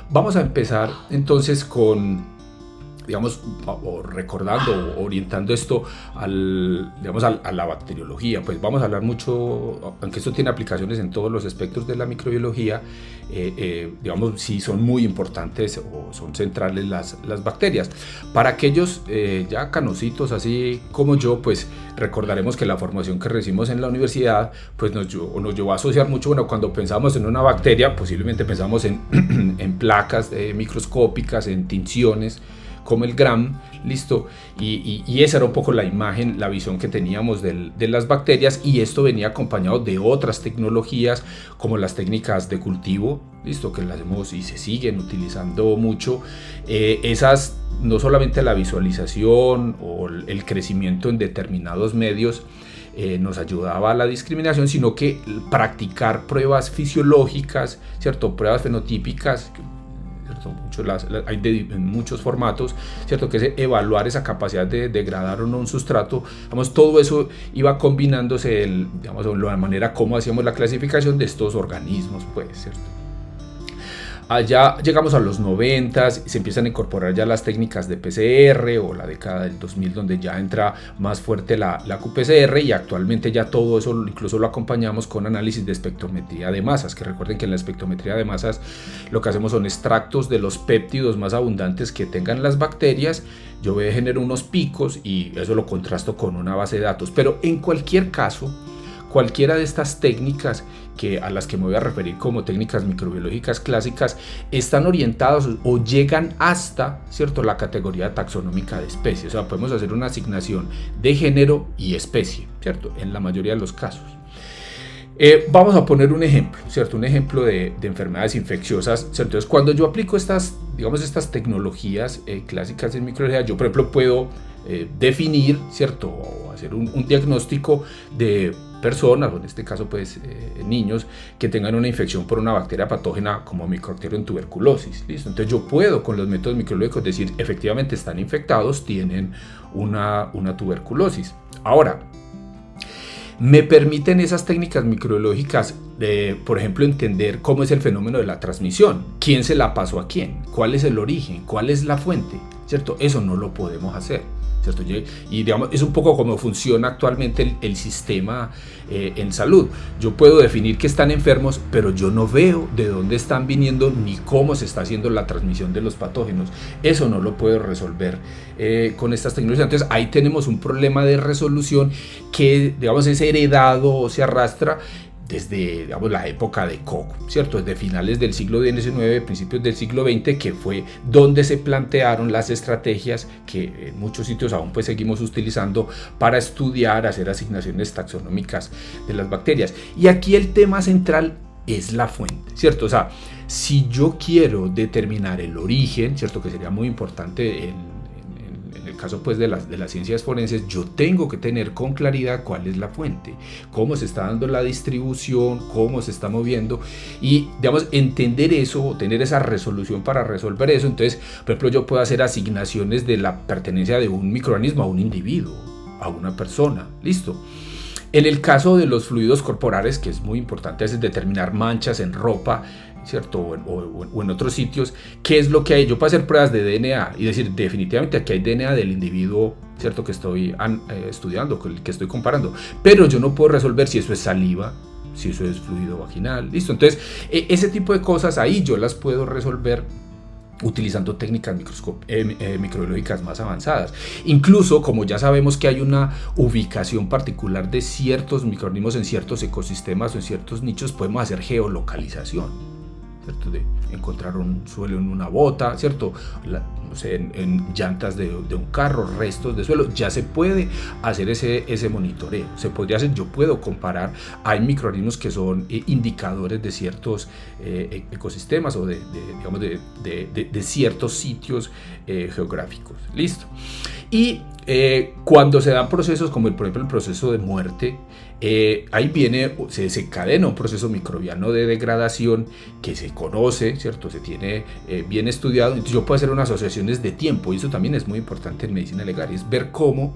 Vamos a empezar entonces con, digamos, o recordando o orientando esto digamos, a la bacteriología. Pues vamos a hablar mucho, aunque esto tiene aplicaciones en todos los aspectos de la microbiología, digamos, sí son muy importantes o son centrales las bacterias. Para aquellos ya canositos así como yo, pues recordaremos que la formación que recibimos en la universidad pues nos llevó a asociar mucho, bueno, cuando pensamos en una bacteria, posiblemente pensamos en placas microscópicas, en tinciones, como el Gram, listo, y esa era un poco la imagen, la visión que teníamos de las bacterias, y esto venía acompañado de otras tecnologías como las técnicas de cultivo, listo, que las hemos y se siguen utilizando mucho. Esas, no solamente la visualización o el crecimiento en determinados medios nos ayudaba a la discriminación, sino que practicar pruebas fisiológicas, ¿cierto? Pruebas fenotípicas, hay en muchos formatos, ¿cierto? Que es evaluar esa capacidad de degradar o no un sustrato. Digamos, todo eso iba combinándose, digamos, la manera como hacíamos la clasificación de estos organismos, pues, ¿cierto? Allá llegamos a los 90, se empiezan a incorporar ya las técnicas de PCR, o la década del 2000 donde ya entra más fuerte la qPCR, y actualmente ya todo eso incluso lo acompañamos con análisis de espectrometría de masas, que recuerden que en la espectrometría de masas lo que hacemos son extractos de los péptidos más abundantes que tengan las bacterias. Yo genero unos picos y eso lo contrasto con una base de datos, pero en cualquier caso, cualquiera de estas técnicas a las que me voy a referir como técnicas microbiológicas clásicas están orientadas o llegan hasta, ¿cierto?, la categoría taxonómica de especie. O sea, podemos hacer una asignación de género y especie, ¿cierto?, en la mayoría de los casos. Vamos a poner un ejemplo, ¿cierto? Un ejemplo de enfermedades infecciosas, ¿cierto? Entonces, cuando yo aplico estas tecnologías clásicas en microbiología, yo, por ejemplo, puedo definir, ¿cierto?, o hacer un diagnóstico de personas, o en este caso pues niños, que tengan una infección por una bacteria patógena como Mycobacterium tuberculosis, ¿listo? Entonces yo puedo con los métodos microbiológicos decir efectivamente están infectados, tienen una tuberculosis. Ahora, me permiten esas técnicas microbiológicas, por ejemplo, entender cómo es el fenómeno de la transmisión, quién se la pasó a quién, cuál es el origen, cuál es la fuente, ¿cierto? Eso no lo podemos hacer, ¿cierto? Y digamos, es un poco como funciona actualmente el sistema en salud. Yo puedo definir que están enfermos, pero yo no veo de dónde están viniendo ni cómo se está haciendo la transmisión de los patógenos. Eso no lo puedo resolver con estas tecnologías. Entonces ahí tenemos un problema de resolución que, digamos, es heredado o se arrastra desde, digamos, la época de Koch, ¿cierto? Desde finales del siglo XIX, principios del siglo XX, que fue donde se plantearon las estrategias que en muchos sitios aún pues seguimos utilizando para estudiar, hacer asignaciones taxonómicas de las bacterias. Y aquí el tema central es la fuente, ¿cierto? O sea, si yo quiero determinar el origen, ¿cierto?, que sería muy importante en el caso pues de las ciencias forenses, yo tengo que tener con claridad cuál es la fuente, cómo se está dando la distribución, cómo se está moviendo, y, digamos, entender eso o tener esa resolución para resolver eso. Entonces, por ejemplo, yo puedo hacer asignaciones de la pertenencia de un microorganismo a un individuo, a una persona, listo. En el caso de los fluidos corporales, que es muy importante, es determinar manchas en ropa, ¿cierto? O en otros sitios, ¿qué es lo que hay? Yo puedo hacer pruebas de DNA y decir, definitivamente aquí hay DNA del individuo, ¿cierto?, que estoy estudiando, con el que estoy comparando, pero yo no puedo resolver si eso es saliva, si eso es fluido vaginal, ¿listo? Entonces, ese tipo de cosas ahí yo las puedo resolver utilizando técnicas microbiológicas más avanzadas. Incluso, como ya sabemos que hay una ubicación particular de ciertos microorganismos en ciertos ecosistemas o en ciertos nichos, podemos hacer geolocalización, ¿cierto? De encontrar un suelo en una bota, ¿cierto? No sé, en llantas de un carro, restos de suelo, ya se puede hacer ese monitoreo. Se podría hacer, yo puedo comparar, hay microorganismos que son indicadores de ciertos ecosistemas o de ciertos sitios geográficos. Listo. Y cuando se dan procesos como por ejemplo el proceso de muerte, ahí se desencadena un proceso microbiano de degradación que se conoce, ¿cierto? Se tiene bien estudiado. Entonces yo puedo hacer unas asociaciones de tiempo, y eso también es muy importante en medicina legal, es ver cómo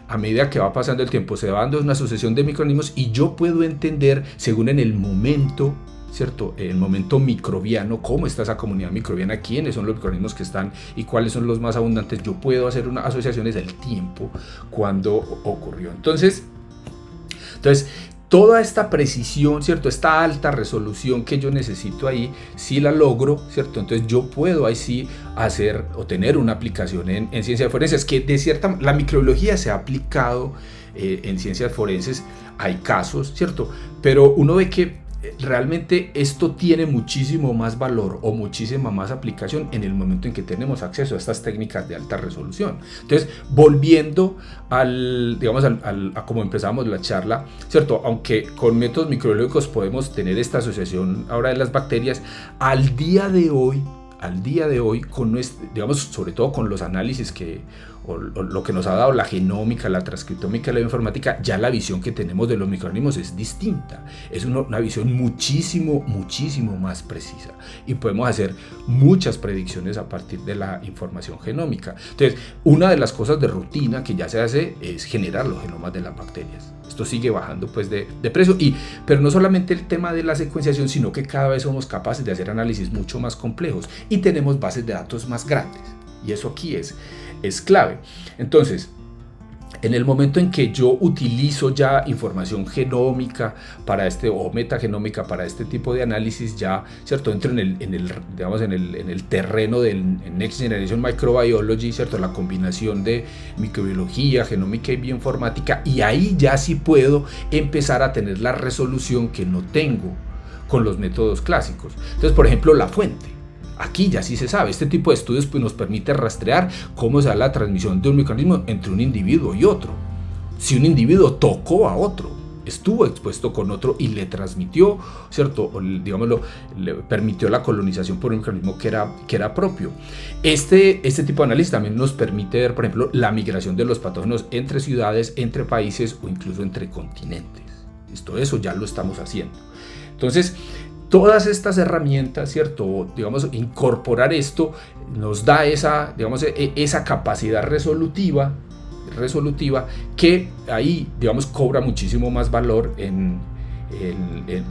a medida que va pasando el tiempo se va dando una sucesión de microorganismos, y yo puedo entender según en el momento, ¿cierto? El momento microbiano, cómo está esa comunidad microbiana, quiénes son los microorganismos que están y cuáles son los más abundantes. Yo puedo hacer una asociación desde el tiempo cuando ocurrió. Entonces, toda esta precisión, ¿cierto? Esta alta resolución que yo necesito ahí, si la logro, ¿cierto? Entonces yo puedo ahí sí hacer o tener una aplicación en ciencias forenses, que de cierta la microbiología se ha aplicado en ciencias forenses, hay casos, ¿cierto? Pero uno ve que realmente esto tiene muchísimo más valor o muchísima más aplicación en el momento en que tenemos acceso a estas técnicas de alta resolución. Entonces, volviendo a como empezamos la charla, ¿cierto? Aunque con métodos microbiológicos podemos tener esta asociación ahora de las bacterias, al día de hoy, sobre todo con los análisis o lo que nos ha dado la genómica, la transcriptómica y la bioinformática, ya la visión que tenemos de los microorganismos es distinta. Es una visión muchísimo más precisa y podemos hacer muchas predicciones a partir de la información genómica. Entonces, una de las cosas de rutina que ya se hace es generar los genomas de las bacterias. Esto sigue bajando pues de precio, pero no solamente el tema de la secuenciación, sino que cada vez somos capaces de hacer análisis mucho más complejos y tenemos bases de datos más grandes, y eso aquí es clave. Entonces, en el momento en que yo utilizo ya información genómica para o metagenómica para este tipo de análisis, ya, ¿cierto? Entro en el terreno del Next Generation Microbiology, ¿cierto? La combinación de microbiología, genómica y bioinformática, y ahí ya sí puedo empezar a tener la resolución que no tengo con los métodos clásicos. Entonces, por ejemplo, la fuente. Aquí ya sí se sabe, este tipo de estudios pues, nos permite rastrear cómo se da la transmisión de un microorganismo entre un individuo y otro. Si un individuo tocó a otro, estuvo expuesto con otro y le transmitió, ¿cierto? O, digámoslo, le permitió la colonización por un microorganismo que era propio. Este tipo de análisis también nos permite ver, por ejemplo, la migración de los patógenos entre ciudades, entre países o incluso entre continentes. Eso ya lo estamos haciendo. Entonces, todas estas herramientas, ¿cierto? Digamos, incorporar esto nos da esa capacidad resolutiva que ahí, digamos, cobra muchísimo más valor en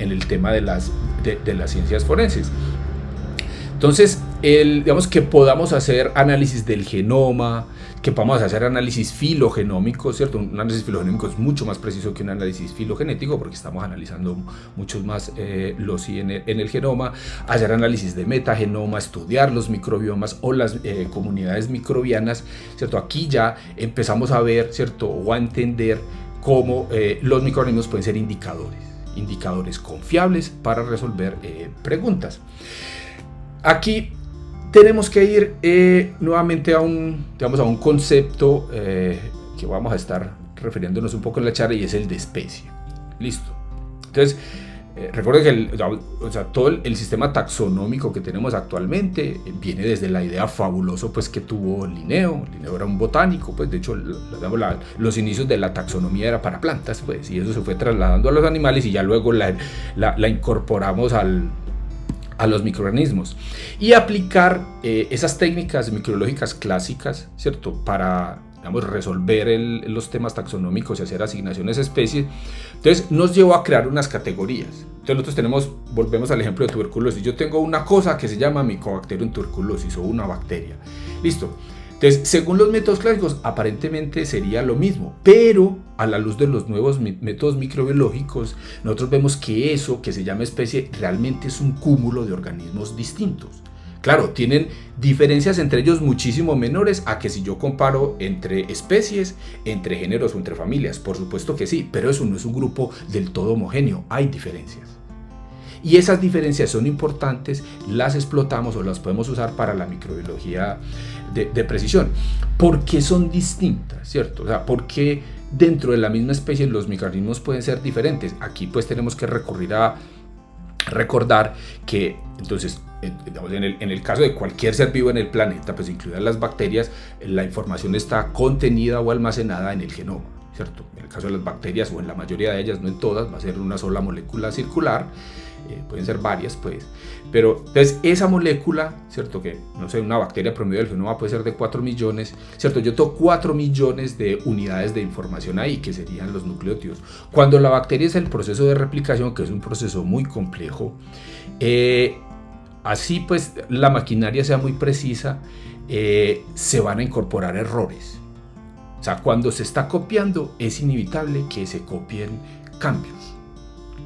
el tema de las ciencias forenses. Entonces, digamos que podamos hacer análisis del genoma, que podamos hacer análisis filogenómico, ¿cierto? Un análisis filogenómico es mucho más preciso que un análisis filogenético porque estamos analizando muchos más loci en el genoma, hacer análisis de metagenoma, estudiar los microbiomas o las comunidades microbianas, ¿cierto? Aquí ya empezamos a ver, ¿cierto? O a entender cómo los microorganismos pueden ser indicadores confiables para resolver preguntas. Aquí tenemos que ir nuevamente a un concepto que vamos a estar refiriéndonos un poco en la charla, y es el de especie. Listo. Entonces, recuerden que todo el sistema taxonómico que tenemos actualmente viene desde la idea fabulosa pues, que tuvo Linneo. Linneo era un botánico, pues de hecho los inicios de la taxonomía era para plantas, pues, y eso se fue trasladando a los animales y ya luego la incorporamos a los microorganismos, y aplicar esas técnicas microbiológicas clásicas, ¿cierto? Para, digamos, resolver los temas taxonómicos y hacer asignaciones de especies. Entonces nos llevó a crear unas categorías. Entonces nosotros volvemos al ejemplo de tuberculosis. Yo tengo una cosa que se llama Mycobacterium tuberculosis o una bacteria. Listo. Entonces, según los métodos clásicos, aparentemente sería lo mismo, pero a la luz de los nuevos métodos microbiológicos, nosotros vemos que eso que se llama especie realmente es un cúmulo de organismos distintos. Claro, tienen diferencias entre ellos muchísimo menores a que si yo comparo entre especies, entre géneros o entre familias. Por supuesto que sí, pero eso no es un grupo del todo homogéneo, hay diferencias. Y esas diferencias son importantes, las explotamos o las podemos usar para la microbiología de precisión. ¿Por qué son distintas? ¿Cierto? O sea, ¿por qué dentro de la misma especie los microorganismos pueden ser diferentes? Aquí pues tenemos que recurrir a recordar que entonces en el caso de cualquier ser vivo en el planeta, pues incluidas las bacterias, la información está contenida o almacenada en el genoma. ¿cierto? En el caso de las bacterias, o en la mayoría de ellas, no en todas, va a ser una sola molécula circular, pueden ser varias, pues, pero entonces esa molécula, ¿cierto? Que, no sé, una bacteria promedio del genoma puede ser de 4 millones, ¿cierto? Yo tengo 4 millones de unidades de información ahí, que serían los nucleótidos. Cuando la bacteria es el proceso de replicación, que es un proceso muy complejo, así pues la maquinaria sea muy precisa, se van a incorporar errores. O sea, cuando se está copiando, es inevitable que se copien cambios.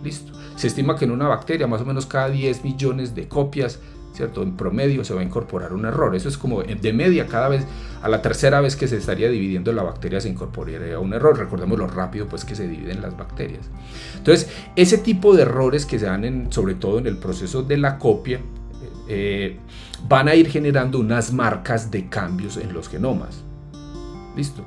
Listo. Se estima que en una bacteria, más o menos cada 10 millones de copias, ¿cierto? En promedio se va a incorporar un error. Eso es como de media, cada vez, a la tercera vez que se estaría dividiendo la bacteria se incorporaría un error. Recordemos lo rápido pues que se dividen las bacterias. Entonces, ese tipo de errores que se dan sobre todo en el proceso de la copia, van a ir generando unas marcas de cambios en los genomas. Listo.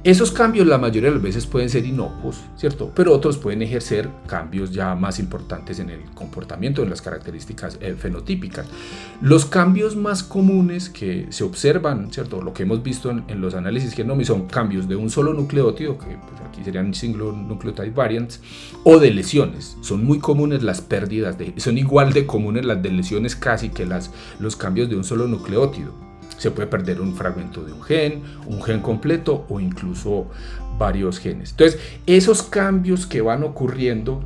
Esos cambios la mayoría de las veces pueden ser inocuos, ¿cierto? Pero otros pueden ejercer cambios ya más importantes en el comportamiento, en las características fenotípicas. Los cambios más comunes que se observan, ¿cierto? Lo que hemos visto en los análisis genómicos son cambios de un solo nucleótido, que pues aquí serían single nucleotide variants, o de lesiones. Son muy comunes las pérdidas, son igual de comunes las de lesiones casi que los cambios de un solo nucleótido. Se puede perder un fragmento de un gen completo o incluso varios genes. Entonces, esos cambios que van ocurriendo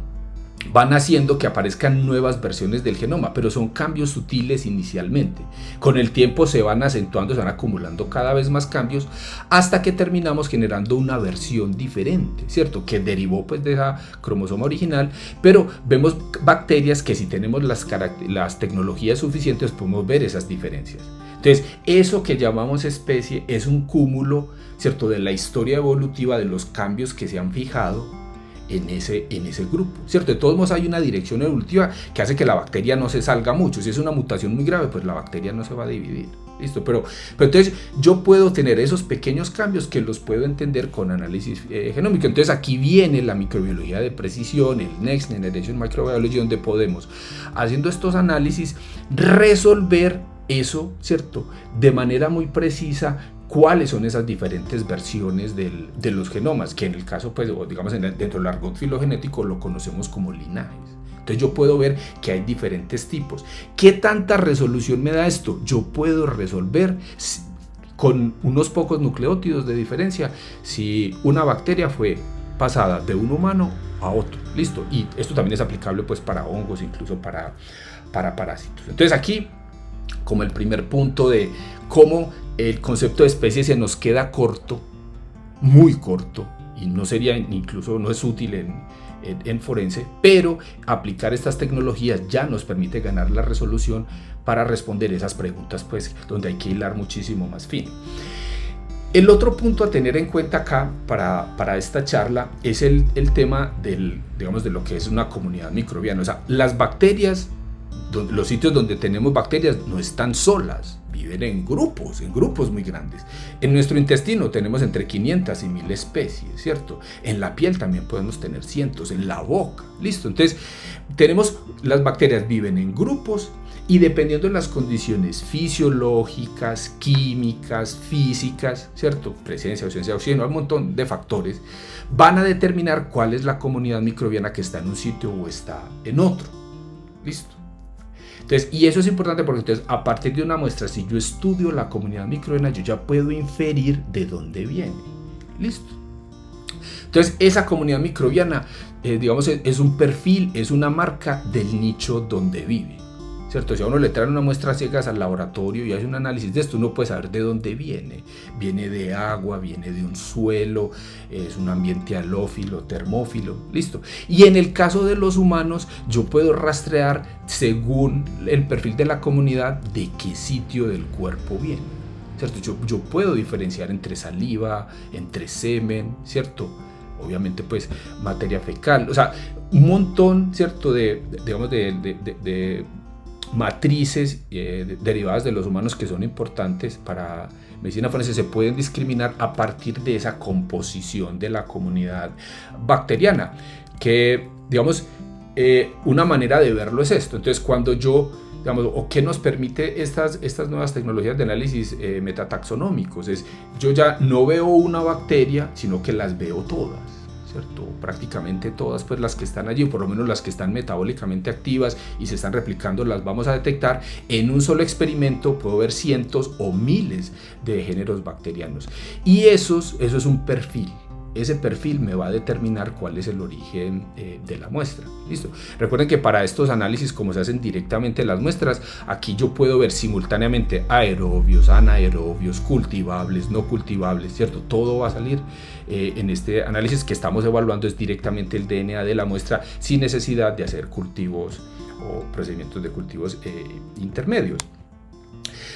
van haciendo que aparezcan nuevas versiones del genoma, pero son cambios sutiles inicialmente. Con el tiempo se van acentuando, se van acumulando cada vez más cambios hasta que terminamos generando una versión diferente, ¿cierto? Que derivó pues de esa cromosoma original, pero vemos bacterias que si tenemos las tecnologías suficientes podemos ver esas diferencias. Entonces, eso que llamamos especie es un cúmulo, ¿cierto? De la historia evolutiva de los cambios que se han fijado en ese grupo, ¿cierto? De todos modos hay una dirección evolutiva que hace que la bacteria no se salga mucho. Si es una mutación muy grave, pues la bacteria no se va a dividir. ¿Listo? Pero entonces yo puedo tener esos pequeños cambios que los puedo entender con análisis genómico. Entonces aquí viene la microbiología de precisión, el Next Generation Microbiology, donde podemos, haciendo estos análisis, resolver eso, ¿cierto? De manera muy precisa, cuáles son esas diferentes versiones de los genomas, que en el caso, pues, digamos, dentro del argot filogenético lo conocemos como linajes. Entonces yo puedo ver que hay diferentes tipos. ¿Qué tanta resolución me da esto? Yo puedo resolver con unos pocos nucleótidos de diferencia si una bacteria fue pasada de un humano a otro. Listo. Y esto también es aplicable pues para hongos, incluso para parásitos. Entonces aquí, como el primer punto de cómo el concepto de especie se nos queda corto, muy corto, y no sería, incluso no es útil en forense, pero aplicar estas tecnologías ya nos permite ganar la resolución para responder esas preguntas, pues, donde hay que hilar muchísimo más fino. El otro punto a tener en cuenta acá para esta charla es el tema digamos, de lo que es una comunidad microbiana. O sea, las bacterias, los sitios donde tenemos bacterias no están solas, viven en grupos muy grandes. En nuestro intestino tenemos entre 500 y 1000 especies, ¿cierto? En la piel también podemos tener cientos, en la boca, ¿listo? Entonces, las bacterias viven en grupos y dependiendo de las condiciones fisiológicas, químicas, físicas, ¿cierto? Presencia, ausencia de oxígeno, un montón de factores, van a determinar cuál es la comunidad microbiana que está en un sitio o está en otro, ¿listo? Entonces, y eso es importante porque entonces, a partir de una muestra, si yo estudio la comunidad microbiana, yo ya puedo inferir de dónde viene. ¿Listo? Entonces, esa comunidad microbiana, digamos, es un perfil, es una marca del nicho donde vive. ¿Cierto? Si a uno le traen una muestra ciegas al laboratorio y hace un análisis de esto, uno puede saber de dónde viene. Viene de agua, viene de un suelo, es un ambiente halófilo, termófilo, listo. Y en el caso de los humanos, yo puedo rastrear según el perfil de la comunidad de qué sitio del cuerpo viene. ¿Cierto? Yo puedo diferenciar entre saliva, entre semen, ¿cierto? Obviamente, pues, materia fecal, o sea, un montón, ¿cierto? De matrices derivadas de los humanos que son importantes para medicina forense se pueden discriminar a partir de esa composición de la comunidad bacteriana, que digamos una manera de verlo es esto. Entonces cuando yo digamos, o qué nos permite estas nuevas tecnologías de análisis metataxonómicos. Yo ya no veo una bacteria, sino que las veo todas, ¿cierto? Prácticamente todas, pues las que están allí, o por lo menos las que están metabólicamente activas y se están replicando, las vamos a detectar. En un solo experimento puedo ver cientos o miles de géneros bacterianos. Y eso es un perfil. Ese perfil me va a determinar cuál es el origen de la muestra. ¿Listo? Recuerden que para estos análisis, como se hacen directamente las muestras, aquí yo puedo ver simultáneamente aerobios, anaerobios, cultivables, no cultivables, ¿cierto? Todo va a salir en este análisis que estamos evaluando, es directamente el DNA de la muestra sin necesidad de hacer cultivos o procedimientos de cultivos intermedios.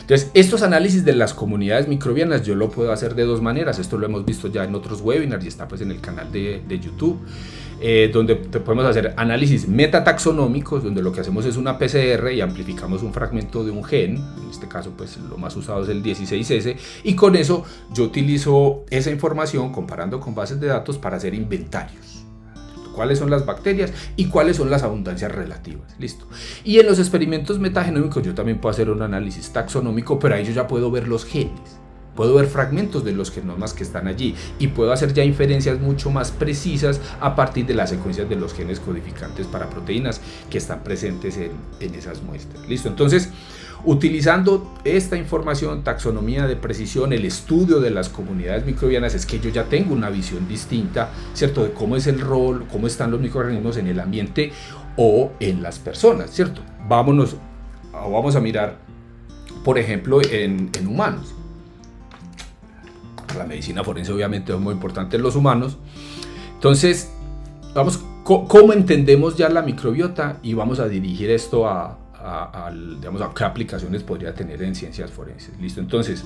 Entonces, estos análisis de las comunidades microbianas yo lo puedo hacer de dos maneras. Esto lo hemos visto ya en otros webinars y está pues en el canal de YouTube, donde podemos hacer análisis metataxonómicos, donde lo que hacemos es una PCR y amplificamos un fragmento de un gen. En este caso, pues lo más usado es el 16S, y con eso yo utilizo esa información comparando con bases de datos para hacer inventarios. Cuáles son las bacterias y cuáles son las abundancias relativas. Listo. Y en los experimentos metagenómicos yo también puedo hacer un análisis taxonómico, pero ahí yo ya puedo ver los genes, puedo ver fragmentos de los genomas que están allí y puedo hacer ya inferencias mucho más precisas a partir de las secuencias de los genes codificantes para proteínas que están presentes en esas muestras. Listo. Entonces, utilizando esta información, taxonomía de precisión, el estudio de las comunidades microbianas, es que yo ya tengo una visión distinta, ¿cierto? De cómo es el rol, cómo están los microorganismos en el ambiente o en las personas, ¿cierto? Vamos a mirar, por ejemplo, en humanos. La medicina forense obviamente es muy importante en los humanos. Entonces, vamos, ¿cómo entendemos ya la microbiota? Y vamos a dirigir esto digamos, a qué aplicaciones podría tener en ciencias forenses. Listo. Entonces,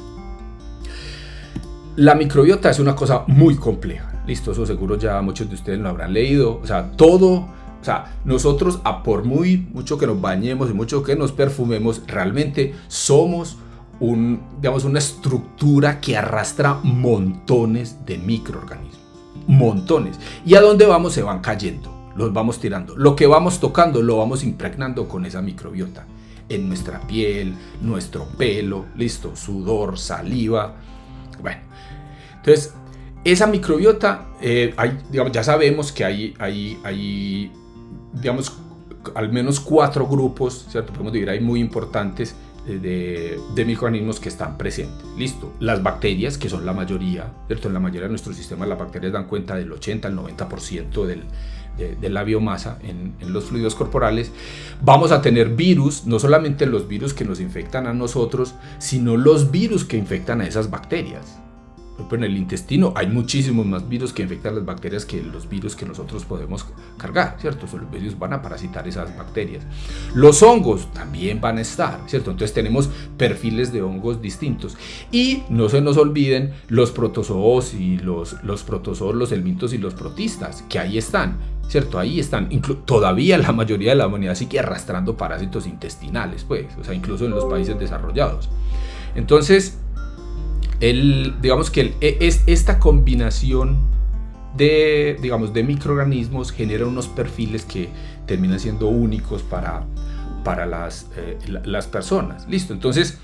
la microbiota es una cosa muy compleja. Listo, eso seguro ya muchos de ustedes lo habrán leído. O sea, nosotros, por mucho que nos bañemos y mucho que nos perfumemos, realmente somos una estructura que arrastra montones de microorganismos. Montones. Y a dónde vamos se van cayendo. Los vamos tirando. Lo que vamos tocando lo vamos impregnando con esa microbiota. En nuestra piel, nuestro pelo, listo, sudor, saliva. Bueno, entonces, esa microbiota, ya sabemos que hay digamos, al menos 4 grupos, ¿cierto? Podemos decir, hay muy importantes de microorganismos que están presentes. Listo. Las bacterias, que son la mayoría, ¿cierto? En la mayoría de nuestro sistema las bacterias dan cuenta del 80 al 90% de la biomasa en los fluidos corporales. Vamos a tener virus, no solamente los virus que nos infectan a nosotros, sino los virus que infectan a esas bacterias. En el intestino hay muchísimos más virus que infectan las bacterias que los virus que nosotros podemos cargar, ¿cierto? Los virus van a parasitar esas bacterias. Los hongos también van a estar, ¿cierto? Entonces tenemos perfiles de hongos distintos. Y no se nos olviden los protozoos y los protozoos, los helmintos y los protistas, que ahí están, ¿cierto? Ahí están. Todavía la mayoría de la humanidad sigue arrastrando parásitos intestinales, pues, o sea, incluso en los países desarrollados. Entonces, digamos que esta combinación de microorganismos genera unos perfiles que terminan siendo únicos para las personas. Listo. Entonces,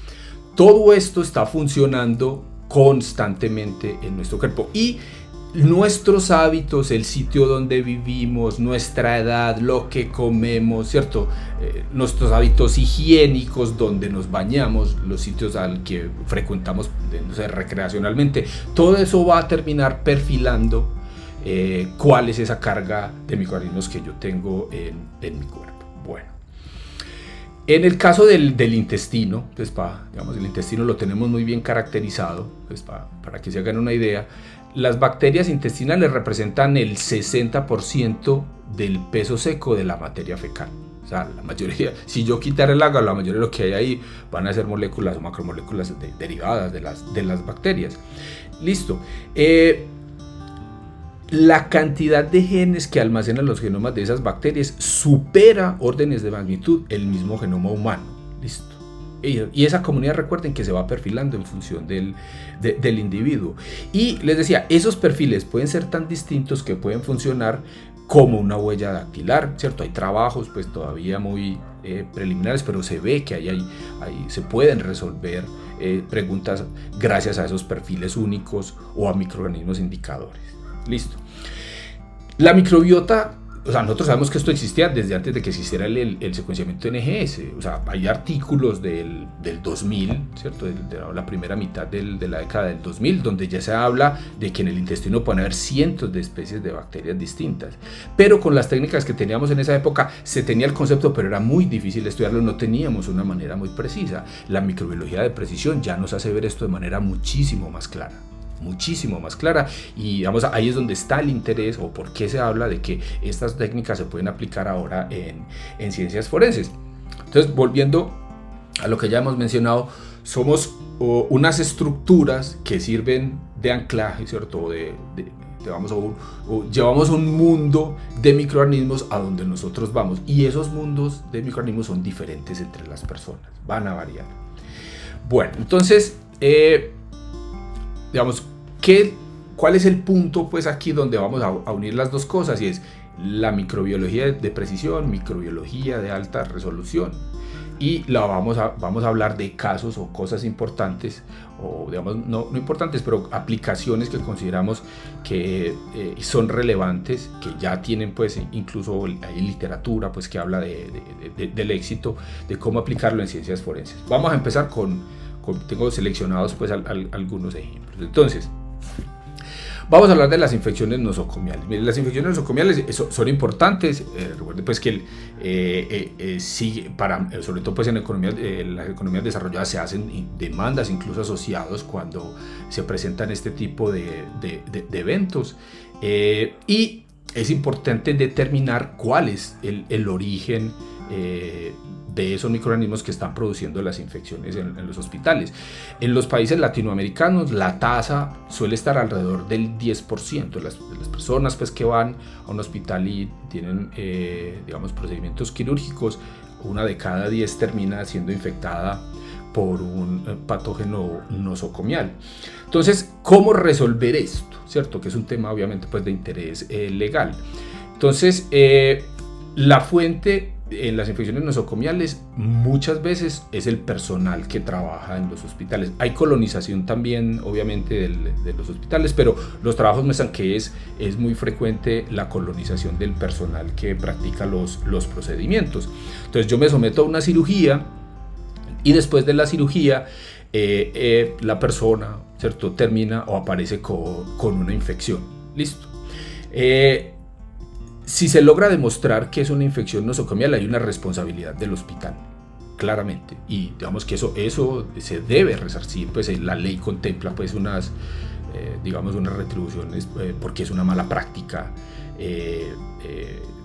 todo esto está funcionando constantemente en nuestro cuerpo y nuestros hábitos, el sitio donde vivimos, nuestra edad, lo que comemos, ¿cierto? Nuestros hábitos higiénicos, donde nos bañamos, los sitios al que frecuentamos, no sé, recreacionalmente, todo eso va a terminar perfilando cuál es esa carga de microorganismos que yo tengo en mi cuerpo. Bueno, en el caso del intestino, pues el intestino lo tenemos muy bien caracterizado, pues para que se hagan una idea. Las bacterias intestinales representan el 60% del peso seco de la materia fecal. O sea, la mayoría, si yo quitara el agua, la mayoría de lo que hay ahí van a ser moléculas o macromoléculas derivadas de las bacterias. Listo. La cantidad de genes que almacenan los genomas de esas bacterias supera órdenes de magnitud el mismo genoma humano. Listo. Y esa comunidad, recuerden que se va perfilando en función del individuo. Y les decía, esos perfiles pueden ser tan distintos que pueden funcionar como una huella dactilar, ¿cierto? Hay trabajos pues todavía muy preliminares, pero se ve que ahí se pueden resolver preguntas gracias a esos perfiles únicos o a microorganismos indicadores. Listo. La microbiota, o sea, nosotros sabemos que esto existía desde antes de que existiera el secuenciamiento NGS. O sea, hay artículos del 2000, ¿cierto? De la primera mitad de la década del 2000, donde ya se habla de que en el intestino pueden haber cientos de especies de bacterias distintas. Pero con las técnicas que teníamos en esa época, se tenía el concepto, pero era muy difícil estudiarlo, no teníamos una manera muy precisa. La microbiología de precisión ya nos hace ver esto de manera muchísimo más clara, y digamos, ahí es donde está el interés o por qué se habla de que estas técnicas se pueden aplicar ahora en ciencias forenses. Entonces, volviendo a lo que ya hemos mencionado, somos unas estructuras que sirven de anclaje, ¿cierto? Llevamos un mundo de microorganismos a donde nosotros vamos, y esos mundos de microorganismos son diferentes entre las personas, van a variar. Bueno, entonces digamos, ¿cuál es el punto pues aquí donde vamos a unir las dos cosas? Y es la microbiología de precisión, microbiología de alta resolución. Y vamos a hablar de casos o cosas importantes, o digamos, no importantes, pero aplicaciones que consideramos que son relevantes, que ya tienen pues incluso hay literatura pues que habla del éxito, de cómo aplicarlo en ciencias forenses. Vamos a empezar tengo seleccionados pues algunos ejemplos. Entonces, vamos a hablar de las infecciones nosocomiales. Miren, las infecciones nosocomiales son importantes. Recuerden pues que sobre todo pues en las economías desarrolladas se hacen demandas incluso asociados cuando se presentan este tipo de eventos. Y es importante determinar cuál es el origen de esos microorganismos que están produciendo las infecciones en los hospitales. En los países latinoamericanos la tasa suele estar alrededor del 10%. Las personas pues, que van a un hospital y tienen digamos, procedimientos quirúrgicos, 1 de cada 10 termina siendo infectada por un patógeno nosocomial. Entonces, ¿cómo resolver esto? ¿Cierto? Que es un tema obviamente pues, de interés legal. Entonces, la fuente en las infecciones nosocomiales muchas veces es el personal que trabaja en los hospitales. Hay colonización también obviamente de los hospitales, pero los trabajos muestran que es muy frecuente la colonización del personal que practica los procedimientos. Entonces yo me someto a una cirugía y después de la cirugía la persona, ¿cierto?, termina o aparece con una infección. Listo. Si se logra demostrar que es una infección nosocomial, hay una responsabilidad del hospital, claramente, y digamos que eso se debe resarcir, pues la ley contempla pues unas retribuciones porque es una mala práctica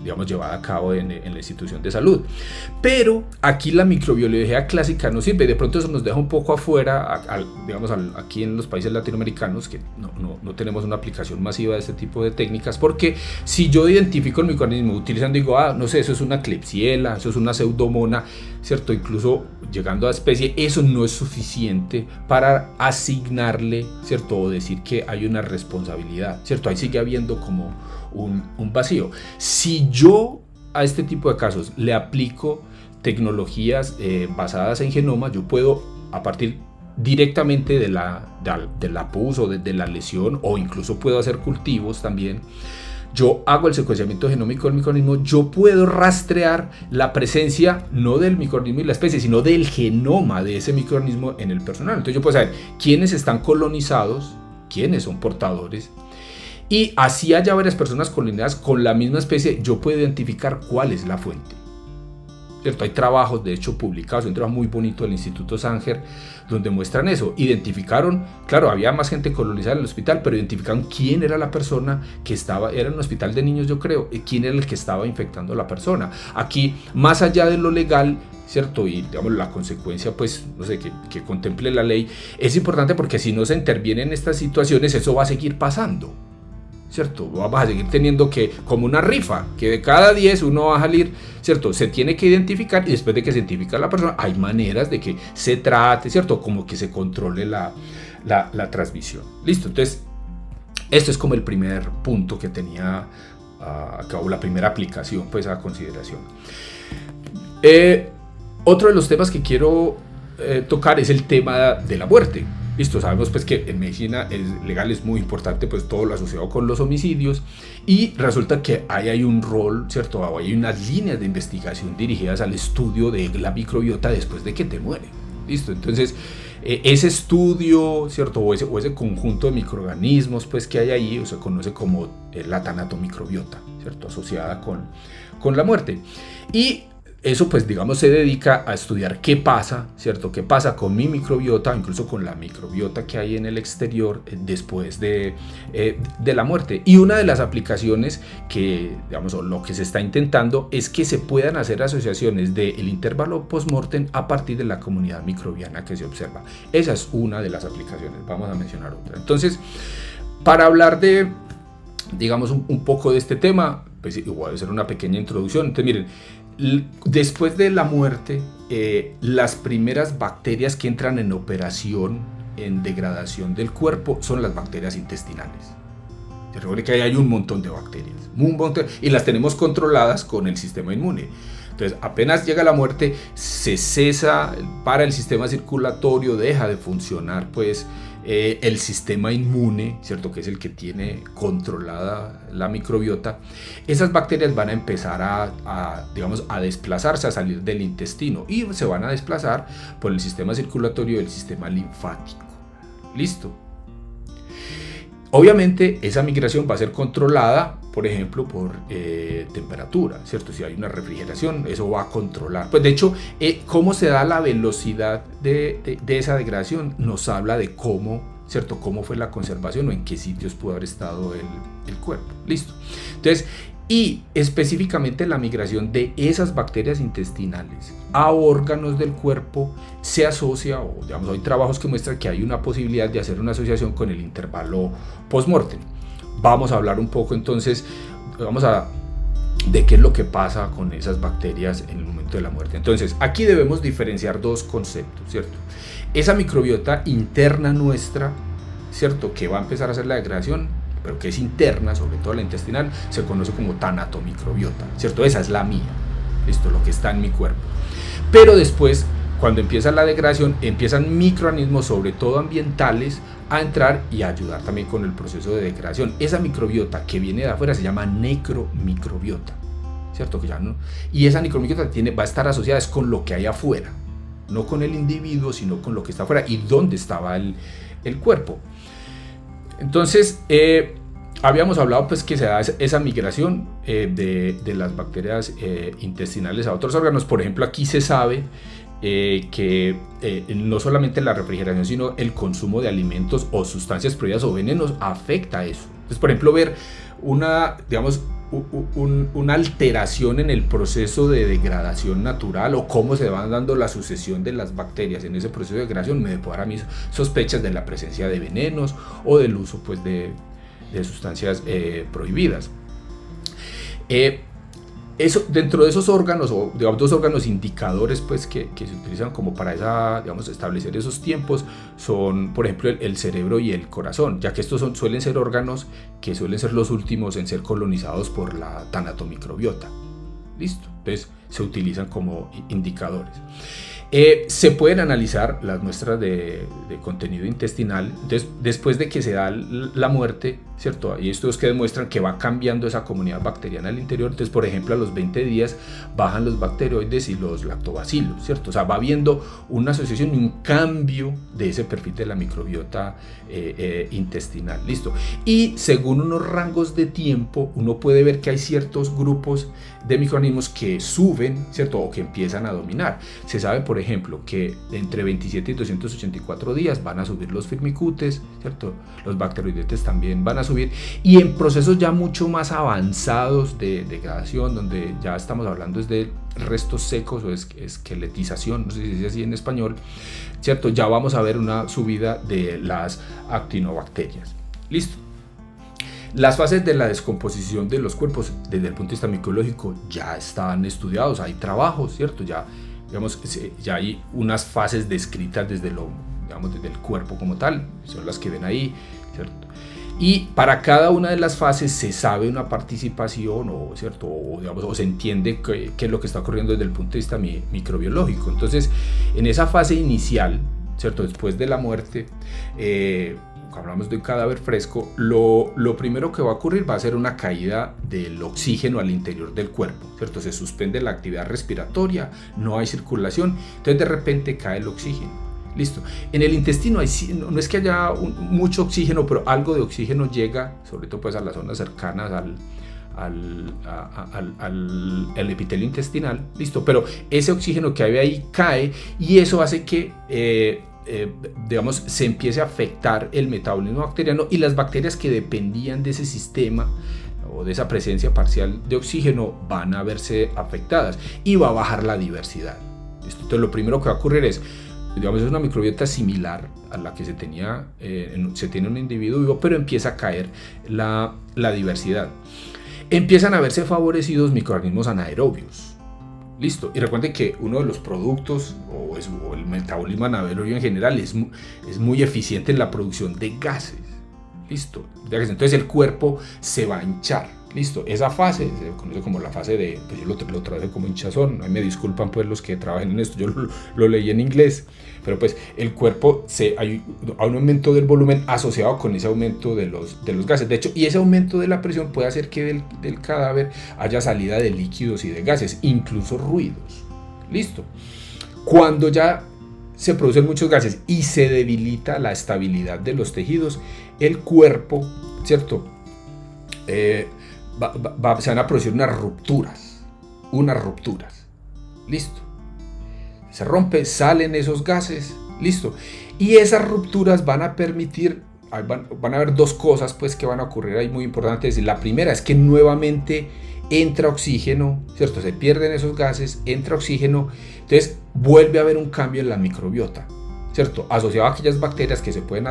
digamos, llevada a cabo en la institución de salud. Pero aquí la microbiología clásica no sirve, de pronto eso nos deja un poco afuera, digamos, aquí en los países latinoamericanos, que no tenemos una aplicación masiva de este tipo de técnicas, porque si yo identifico el microorganismo utilizando, digo, no sé, eso es una Klebsiella, eso es una pseudomona, ¿cierto? Incluso llegando a especie, eso no es suficiente para asignarle, ¿cierto?, o decir que hay una responsabilidad, ¿cierto? Ahí sigue habiendo como un vacío. Si yo a este tipo de casos le aplico tecnologías basadas en genoma, yo puedo, a partir directamente de la pus o de la lesión, o incluso puedo hacer cultivos también, yo hago el secuenciamiento genómico del microorganismo, yo puedo rastrear la presencia no del microorganismo y la especie, sino del genoma de ese microorganismo en el personal. Entonces yo puedo saber quiénes están colonizados, quiénes son portadores, y así haya varias personas colonizadas con la misma especie, yo puedo identificar cuál es la fuente. ¿Cierto? Hay trabajos, de hecho, publicados, un trabajo muy bonito del Instituto Sanger, donde muestran eso. Identificaron, claro, había más gente colonizada en el hospital, pero identificaron quién era la persona que estaba, era un hospital de niños, yo creo, quién era el que estaba infectando a la persona. Aquí, más allá de lo legal, ¿cierto? Y digamos la consecuencia, pues, no sé, que contemple la ley, es importante porque si no se interviene en estas situaciones, eso va a seguir pasando. ¿Cierto? Vamos a seguir teniendo que, como una rifa, que de cada 10 uno va a salir, ¿cierto? Se tiene que identificar, y después de que se identifica a la persona, hay maneras de que se trate, ¿cierto? Como que se controle la transmisión. Listo, entonces, esto es como el primer punto que tenía a cabo, la primera aplicación pues a consideración. Otro de los temas que quiero tocar es el tema de la muerte. Listo, sabemos pues que en medicina legal es muy importante pues todo lo asociado con los homicidios, y resulta que hay un rol, ¿cierto? O hay unas líneas de investigación dirigidas al estudio de la microbiota después de que te muere. Listo, entonces ese estudio, ¿cierto? O ese conjunto de microorganismos pues que hay ahí, o se conoce como la tanatomicrobiota, ¿cierto? Asociada con la muerte. Y eso pues digamos se dedica a estudiar qué pasa, ¿cierto? Qué pasa con mi microbiota, incluso con la microbiota que hay en el exterior después de la muerte. Y una de las aplicaciones que, digamos, o lo que se está intentando es que se puedan hacer asociaciones del intervalo post-mortem a partir de la comunidad microbiana que se observa. Esa es una de las aplicaciones, vamos a mencionar otra. Entonces, para hablar de, digamos, un poco de este tema, pues voy a hacer una pequeña introducción. Entonces, miren, después de la muerte, las primeras bacterias que entran en operación, en degradación del cuerpo, son las bacterias intestinales. Se recuerda que hay un montón de bacterias, y las tenemos controladas con el sistema inmune. Entonces, apenas llega la muerte, se cesa para el sistema circulatorio, deja de funcionar pues el sistema inmune, ¿cierto? Que es el que tiene controlada la microbiota. Esas bacterias van a empezar a desplazarse, a salir del intestino, y se van a desplazar por el sistema circulatorio y el sistema linfático. ¿Listo? Obviamente esa migración va a ser controlada, por ejemplo, por temperatura, ¿cierto? Si hay una refrigeración, eso va a controlar. Pues de hecho, cómo se da la velocidad de esa degradación nos habla de cómo, ¿cierto? Cómo fue la conservación o en qué sitios pudo haber estado el cuerpo. Listo. Entonces, y específicamente la migración de esas bacterias intestinales a órganos del cuerpo se asocia, o digamos, hay trabajos que muestran que hay una posibilidad de hacer una asociación con el intervalo post-mortem. Vamos a hablar un poco entonces, de qué es lo que pasa con esas bacterias en el momento de la muerte. Entonces, aquí debemos diferenciar dos conceptos, ¿cierto? Esa microbiota interna nuestra, ¿cierto? Que va a empezar a hacer la degradación, pero que es interna, sobre todo la intestinal, se conoce como tanatomicrobiota, ¿cierto? Esa es la mía, esto es lo que está en mi cuerpo. Pero después, cuando empieza la degradación, empiezan microorganismos, sobre todo ambientales, a entrar y a ayudar también con el proceso de degradación. Esa microbiota que viene de afuera se llama necromicrobiota, ¿cierto? Que ya no, y esa necromicrobiota va a estar asociada con lo que hay afuera, no con el individuo, sino con lo que está afuera y dónde estaba el cuerpo. Entonces, habíamos hablado pues que se da esa migración de las bacterias intestinales a otros órganos. Por ejemplo, aquí se sabe que no solamente la refrigeración, sino el consumo de alimentos o sustancias prohibidas o venenos afecta a eso. Entonces, por ejemplo, ver una alteración en el proceso de degradación natural, o cómo se van dando la sucesión de las bacterias en ese proceso de degradación, me puede dar a mí sospechas de la presencia de venenos o del uso pues de sustancias prohibidas. Eso, dentro de esos órganos, o digamos, dos órganos indicadores pues, que se utilizan como para establecer esos tiempos, son por ejemplo el cerebro y el corazón, ya que estos suelen ser órganos que suelen ser los últimos en ser colonizados por la tanatomicrobiota. Listo, entonces se utilizan como indicadores. Se pueden analizar las muestras de contenido intestinal. Entonces, después de que se da la muerte, ¿cierto? Hay estudios que demuestran que va cambiando esa comunidad bacteriana al interior. Entonces, por ejemplo, a los 20 días bajan los bacteroides y los lactobacilos, ¿cierto? O sea, va viendo una asociación y un cambio de ese perfil de la microbiota intestinal. Listo. Y según unos rangos de tiempo, uno puede ver que hay ciertos grupos de microorganismos que suben, ¿cierto? O que empiezan a dominar. Se sabe, por ejemplo, que entre 27 y 284 días van a subir los firmicutes, ¿cierto? Los bacteroidetes también van a subir, y en procesos ya mucho más avanzados de degradación, donde ya estamos hablando es de restos secos o esqueletización, no sé si se dice así en español, ¿cierto? Ya vamos a ver una subida de las actinobacterias. Listo. Las fases de la descomposición de los cuerpos desde el punto de vista microbiológico ya están estudiados, hay trabajos, ¿cierto? Ya hay unas fases descritas desde el cuerpo como tal, son las que ven ahí, ¿cierto? Y para cada una de las fases se sabe una participación, o, ¿cierto? Digamos, o se entiende qué es lo que está ocurriendo desde el punto de vista microbiológico. Entonces, en esa fase inicial, ¿cierto? Después de la muerte, hablamos de un cadáver fresco, lo primero que va a ocurrir va a ser una caída del oxígeno al interior del cuerpo, ¿cierto? Se suspende la actividad respiratoria, no hay circulación, entonces de repente cae el oxígeno. Listo. En el intestino no es que haya mucho oxígeno, pero algo de oxígeno llega, sobre todo pues a las zonas cercanas al epitelio intestinal. Listo. Pero ese oxígeno que hay ahí cae y eso hace que digamos, se empiece a afectar el metabolismo bacteriano, y las bacterias que dependían de ese sistema o de esa presencia parcial de oxígeno van a verse afectadas y va a bajar la diversidad. ¿Listo? Entonces lo primero que va a ocurrir es, digamos, es una microbiota similar a la que se tiene en un individuo vivo, pero empieza a caer la diversidad. Empiezan a verse favorecidos microorganismos anaerobios. Listo. Y recuerden que uno de los productos o el metabolismo anaerobio en general es muy eficiente en la producción de gases. Listo. Entonces el cuerpo se va a hinchar. Listo. Esa fase se conoce como la fase de, pues yo lo tradujo como hinchazón. Ahí me disculpan pues los que trabajan en esto. Yo lo leí en inglés. Pero pues el cuerpo hay un aumento del volumen asociado con ese aumento de los gases. De hecho, y ese aumento de la presión puede hacer que del cadáver haya salida de líquidos y de gases, incluso ruidos. Listo. Cuando ya se producen muchos gases y se debilita la estabilidad de los tejidos, el cuerpo, ¿cierto? Se van a producir unas rupturas. Listo. Se rompe, salen esos gases, listo. Y esas rupturas van a permitir, van a haber dos cosas pues que van a ocurrir ahí muy importantes. La primera es que nuevamente entra oxígeno, ¿cierto? Se pierden esos gases, entra oxígeno, entonces vuelve a haber un cambio en la microbiota, ¿cierto? Asociado a aquellas bacterias que se pueden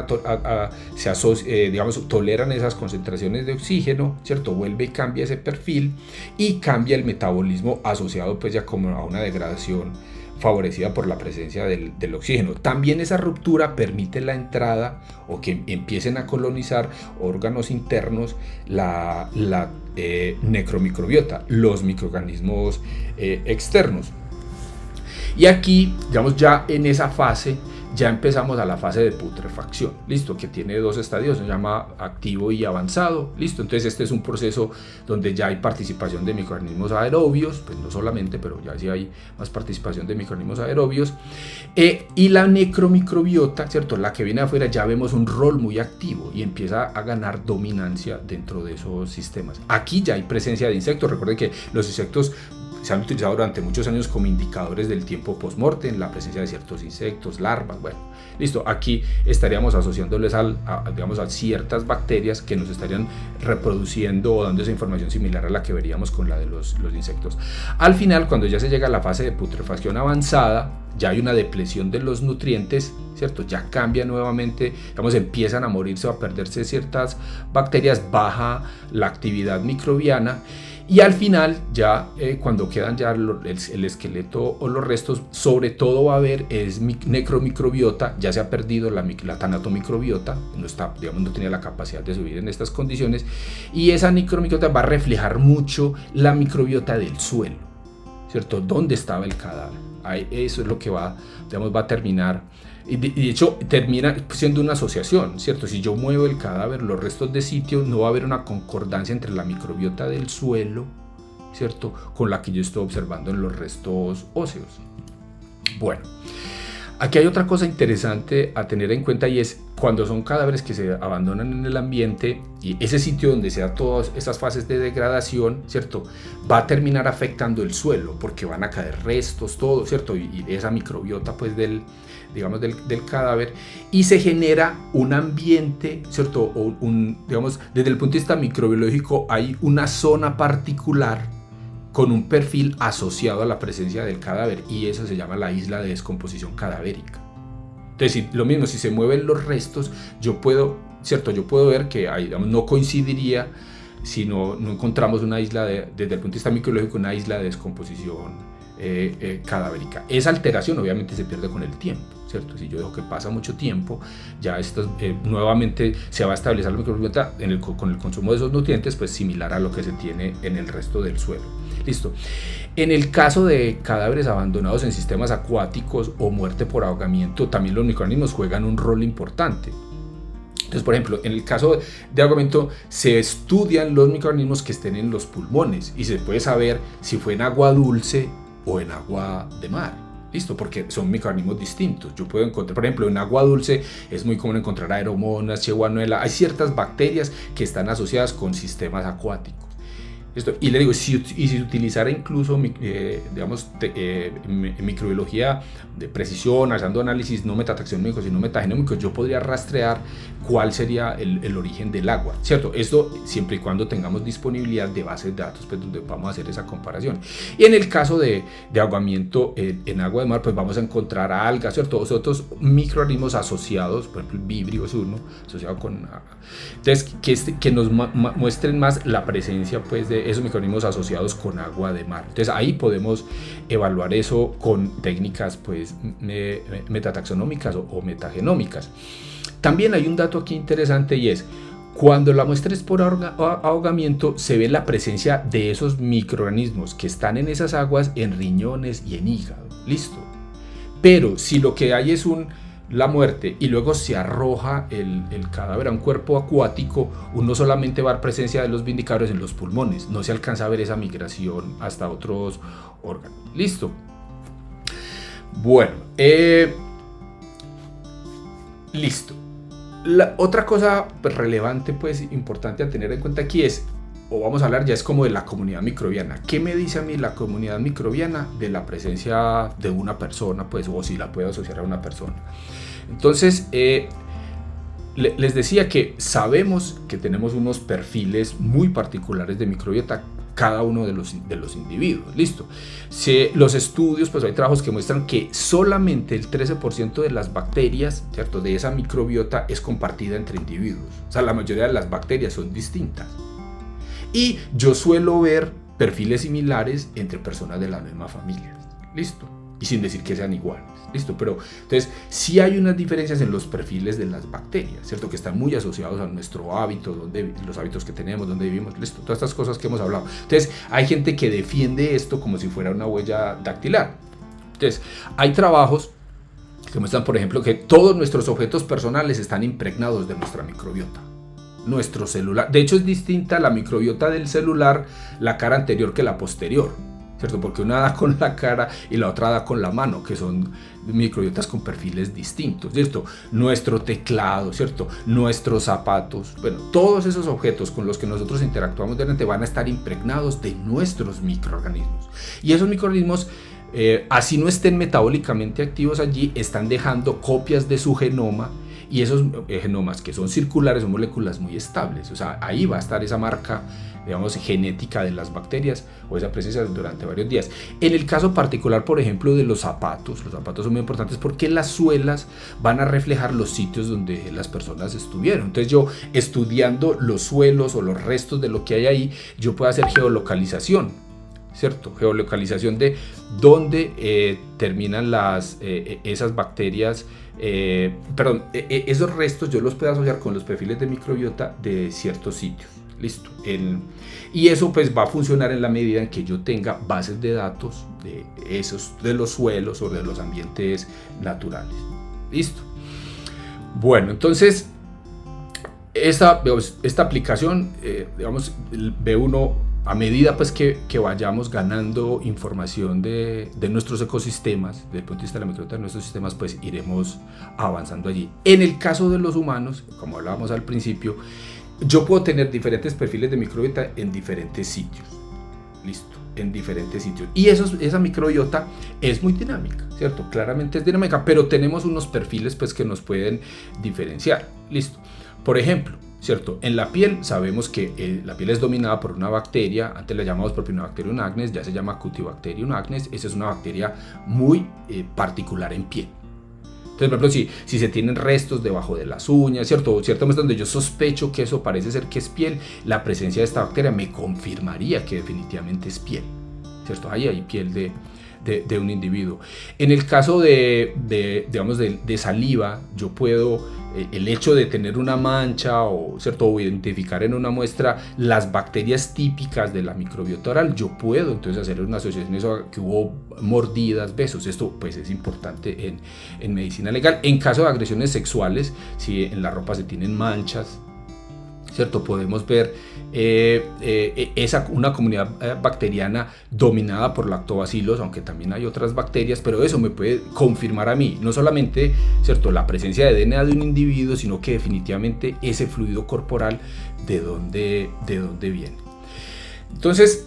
digamos, toleran esas concentraciones de oxígeno, ¿cierto? Vuelve y cambia ese perfil y cambia el metabolismo asociado pues ya como a una degradación favorecida por la presencia del oxígeno. También esa ruptura permite la entrada o que empiecen a colonizar órganos internos la necromicrobiota, los microorganismos externos. Y aquí, digamos, ya en esa fase ya empezamos a la fase de putrefacción, listo, que tiene dos estadios, se llama activo y avanzado, listo. Entonces este es un proceso donde ya hay participación de microorganismos aerobios, pues no solamente, pero ya sí hay más participación de microorganismos aerobios, y la necromicrobiota, ¿cierto? La que viene afuera, ya vemos un rol muy activo y empieza a ganar dominancia dentro de esos sistemas. Aquí ya hay presencia de insectos. Recuerden que los insectos se han utilizado durante muchos años como indicadores del tiempo post-mortem, la presencia de ciertos insectos, larvas, bueno, listo. Aquí estaríamos asociándoles digamos, a ciertas bacterias que nos estarían reproduciendo o dando esa información similar a la que veríamos con la de los insectos. Al final, cuando ya se llega a la fase de putrefacción avanzada, ya hay una depleción de los nutrientes, ¿cierto? Ya cambia nuevamente, digamos, empiezan a morirse o a perderse ciertas bacterias, baja la actividad microbiana. Y al final, ya cuando quedan ya el esqueleto o los restos, sobre todo va a haber necromicrobiota. Ya se ha perdido la tanatomicrobiota, no está, digamos, no tenía la capacidad de subir en estas condiciones, y esa necromicrobiota va a reflejar mucho la microbiota del suelo, ¿cierto? ¿Dónde estaba el cadáver? Ahí, eso es lo que va a terminar. Y de hecho termina siendo una asociación, ¿cierto? Si yo muevo el cadáver, los restos de sitio, no va a haber una concordancia entre la microbiota del suelo, ¿cierto?, con la que yo estoy observando en los restos óseos. Bueno, aquí hay otra cosa interesante a tener en cuenta, y es cuando son cadáveres que se abandonan en el ambiente, y ese sitio donde se da todas esas fases de degradación, ¿cierto?, va a terminar afectando el suelo, porque van a caer restos, todo, ¿cierto?, y esa microbiota pues del cadáver, y se genera un ambiente, ¿cierto?, o digamos, desde el punto de vista microbiológico hay una zona particular con un perfil asociado a la presencia del cadáver, y eso se llama la isla de descomposición cadavérica. Entonces, lo mismo, si se mueven los restos, yo puedo ver que ahí, digamos, no coincidiría si no encontramos una isla desde el punto de vista microbiológico, una isla de descomposición cadavérica. Esa alteración obviamente se pierde con el tiempo, ¿cierto? Si yo dejo que pasa mucho tiempo, ya esto nuevamente se va a estabilizar la microbiota con el consumo de esos nutrientes, pues similar a lo que se tiene en el resto del suelo. Listo. En el caso de cadáveres abandonados en sistemas acuáticos o muerte por ahogamiento, también los microorganismos juegan un rol importante. Entonces, por ejemplo, en el caso de ahogamiento se estudian los microorganismos que estén en los pulmones y se puede saber si fue en agua dulce o en agua de mar. Listo, porque son microorganismos distintos. Yo puedo encontrar, por ejemplo, en agua dulce es muy común encontrar aeromonas, Shigella. Hay ciertas bacterias que están asociadas con sistemas acuáticos. Esto, y le digo, si utilizara incluso microbiología de precisión, haciendo análisis no metataxonómicos sino metagenómicos, yo podría rastrear cuál sería el origen del agua, ¿cierto? Esto siempre y cuando tengamos disponibilidad de bases de datos, pues donde vamos a hacer esa comparación. Y en el caso de ahogamiento en agua de mar, pues vamos a encontrar algas, ¿cierto? Otros microorganismos asociados, por ejemplo el vibrio es uno, asociado con... Entonces, que nos muestren más la presencia, pues, de esos microorganismos asociados con agua de mar. Entonces ahí podemos evaluar eso con técnicas, pues, metataxonómicas o metagenómicas. También hay un dato aquí interesante y es, cuando la muestra es por ahogamiento, se ve la presencia de esos microorganismos que están en esas aguas en riñones y en hígado. Listo. Pero si lo que hay es la muerte y luego se arroja el cadáver a un cuerpo acuático, uno solamente va a ver presencia de los vindicadores en los pulmones, no se alcanza a ver esa migración hasta otros órganos. Listo. Bueno, listo. La otra cosa relevante, pues importante a tener en cuenta aquí es, o vamos a hablar ya es como de la comunidad microbiana. ¿Qué me dice a mí la comunidad microbiana de la presencia de una persona, pues, o si la puedo asociar a una persona? Entonces, les decía que sabemos que tenemos unos perfiles muy particulares de microbiota cada uno de los individuos. Listo. Los estudios, pues hay trabajos que muestran que solamente el 13% de las bacterias, ¿cierto?, de esa microbiota es compartida entre individuos. O sea, la mayoría de las bacterias son distintas. Y yo suelo ver perfiles similares entre personas de la misma familia. Listo. Y sin decir que sean iguales. Listo. Pero entonces sí hay unas diferencias en los perfiles de las bacterias, ¿cierto? Que están muy asociados a nuestro hábito, los hábitos que tenemos, donde vivimos. Listo. Todas estas cosas que hemos hablado. Entonces hay gente que defiende esto como si fuera una huella dactilar. Entonces hay trabajos que muestran, por ejemplo, que todos nuestros objetos personales están impregnados de nuestra microbiota. Nuestro celular, de hecho es distinta la microbiota del celular, la cara anterior que la posterior, ¿cierto? Porque una da con la cara y la otra da con la mano, que son microbiotas con perfiles distintos, ¿cierto? Nuestro teclado, ¿cierto? Nuestros zapatos, bueno, todos esos objetos con los que nosotros interactuamos diariamente van a estar impregnados de nuestros microorganismos. Y esos microorganismos, así no estén metabólicamente activos allí, están dejando copias de su genoma. Y esos genomas que son circulares son moléculas muy estables, o sea, ahí va a estar esa marca, digamos, genética de las bacterias o esa presencia durante varios días. En el caso particular, por ejemplo, de los zapatos son muy importantes porque las suelas van a reflejar los sitios donde las personas estuvieron. Entonces yo, estudiando los suelos o los restos de lo que hay ahí, yo puedo hacer geolocalización, ¿cierto? Geolocalización de dónde terminan esas bacterias. Esos restos yo los puedo asociar con los perfiles de microbiota de ciertos sitios. Listo. Y eso pues va a funcionar en la medida en que yo tenga bases de datos de los suelos o de los ambientes naturales. Listo. Bueno, entonces esta aplicación, ve uno a medida pues que vayamos ganando información de nuestros ecosistemas, desde el punto de vista de la microbiota de nuestros sistemas, pues iremos avanzando allí. En el caso de los humanos, como hablábamos al principio, yo puedo tener diferentes perfiles de microbiota en diferentes sitios. Listo, en diferentes sitios. Y esa microbiota es muy dinámica, ¿cierto? Claramente es dinámica, pero tenemos unos perfiles pues que nos pueden diferenciar. Listo. Por ejemplo, ¿cierto? En la piel sabemos que la piel es dominada por una bacteria, antes la llamamos Propionibacterium acnes, ya se llama Cutibacterium acnes. Esa es una bacteria muy particular en piel. Entonces, por ejemplo, si se tienen restos debajo de las uñas, ¿cierto? Ciertamente donde yo sospecho que eso parece ser que es piel, la presencia de esta bacteria me confirmaría que definitivamente es piel, ¿cierto? Ahí hay piel de un individuo. En el caso digamos, de saliva, yo puedo, el hecho de tener una mancha o, ¿cierto?, o identificar en una muestra las bacterias típicas de la microbiota oral, yo puedo entonces hacer una asociación eso que hubo mordidas, besos. Esto pues es importante en medicina legal. En caso de agresiones sexuales, si en la ropa se tienen manchas, ¿cierto?, podemos ver una comunidad bacteriana dominada por lactobacilos, aunque también hay otras bacterias, pero eso me puede confirmar a mí no solamente, ¿cierto?, la presencia de DNA de un individuo, sino que definitivamente ese fluido corporal de dónde viene. Entonces,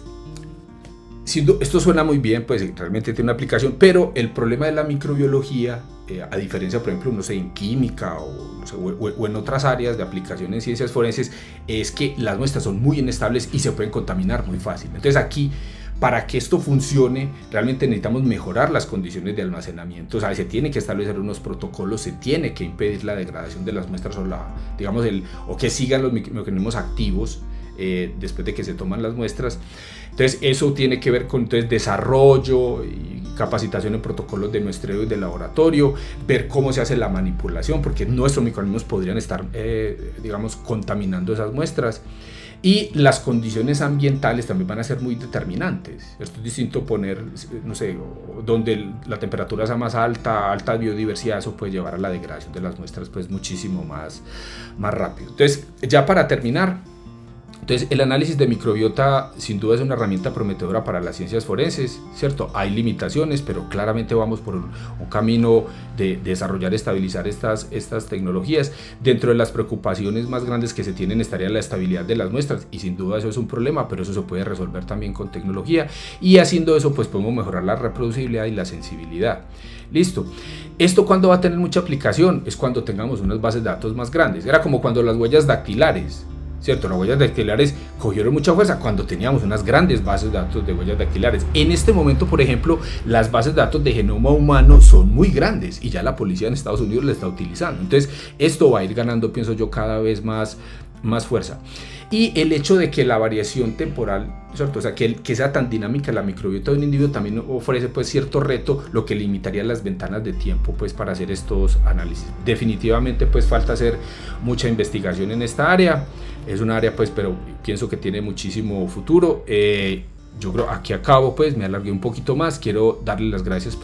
esto suena muy bien, pues realmente tiene una aplicación, pero el problema de la microbiología, a diferencia, por ejemplo, no sé, en química o en otras áreas de aplicación en ciencias forenses, es que las muestras son muy inestables y se pueden contaminar muy fácil. Entonces aquí, para que esto funcione, realmente necesitamos mejorar las condiciones de almacenamiento. O sea, se tiene que establecer unos protocolos, se tiene que impedir la degradación de las muestras o que sigan los mecanismos activos después de que se toman las muestras. Entonces eso tiene que ver con desarrollo y capacitación en protocolos de muestreo y de laboratorio, ver cómo se hace la manipulación, porque nuestros microorganismos podrían estar digamos, contaminando esas muestras. Y las condiciones ambientales también van a ser muy determinantes. Esto es distinto poner, no sé, donde la temperatura sea más alta biodiversidad, eso puede llevar a la degradación de las muestras pues muchísimo más rápido. Entonces, ya para terminar, entonces, el análisis de microbiota sin duda es una herramienta prometedora para las ciencias forenses, ¿cierto? Hay limitaciones, pero claramente vamos por un camino de desarrollar, estabilizar estas tecnologías. Dentro de las preocupaciones más grandes que se tienen estaría la estabilidad de las muestras, y sin duda eso es un problema, pero eso se puede resolver también con tecnología, y haciendo eso pues podemos mejorar la reproducibilidad y la sensibilidad. Listo. ¿Esto cuándo va a tener mucha aplicación? Es cuando tengamos unas bases de datos más grandes. Era como cuando las huellas dactilares, ¿cierto? Las huellas dactilares cogieron mucha fuerza cuando teníamos unas grandes bases de datos de huellas dactilares. En este momento, por ejemplo, las bases de datos de genoma humano son muy grandes y ya la policía en Estados Unidos la está utilizando. Entonces, esto va a ir ganando, pienso yo, cada vez más fuerza. Y el hecho de que la variación temporal, ¿cierto?, o sea, que sea tan dinámica la microbiota de un individuo también ofrece pues cierto reto, lo que limitaría las ventanas de tiempo pues para hacer estos análisis. Definitivamente pues falta hacer mucha investigación en esta área. Es un área pues, pero pienso que tiene muchísimo futuro. Yo creo aquí acabo, pues me alargué un poquito más. Quiero darle las gracias